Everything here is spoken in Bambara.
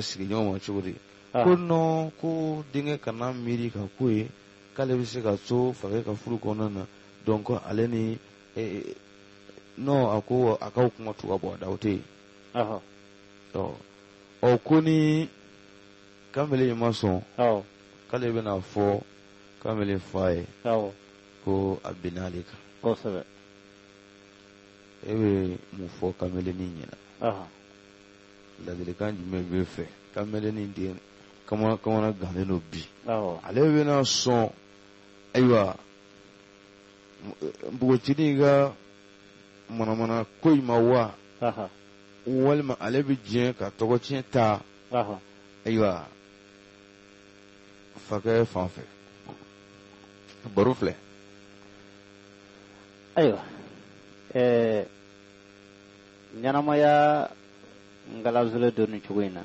sigi ɲɔgɔn ma cogo di ko non ko denkɛ kana miiri ka ko ye k'ale bɛ se ka so fakɛ ka furu kɔnɔna na donc ale ni non a ko a k'aw kuma to ka bɔ a da o tɛ yen ko ni Kamalen ma sɔn k'ale bɛna fɔ Kamalen fa ye ko a bɛnna ale kan kosɛbɛ e bɛ mun fɔ Kamalen ɲɛna ladilikan jumɛn b'e fɛ Kamalen den kamana gannen don bi ale bɛna sɔn ayiwa npogotinin ka manamana ko in ma wa walima ale bɛ diɲɛ ka tɔgɔ tiɲɛ ta ayiwa fakɛ fan fɛ baro filɛ ayiwa ɲanamaya ngalazule don nin cogo in na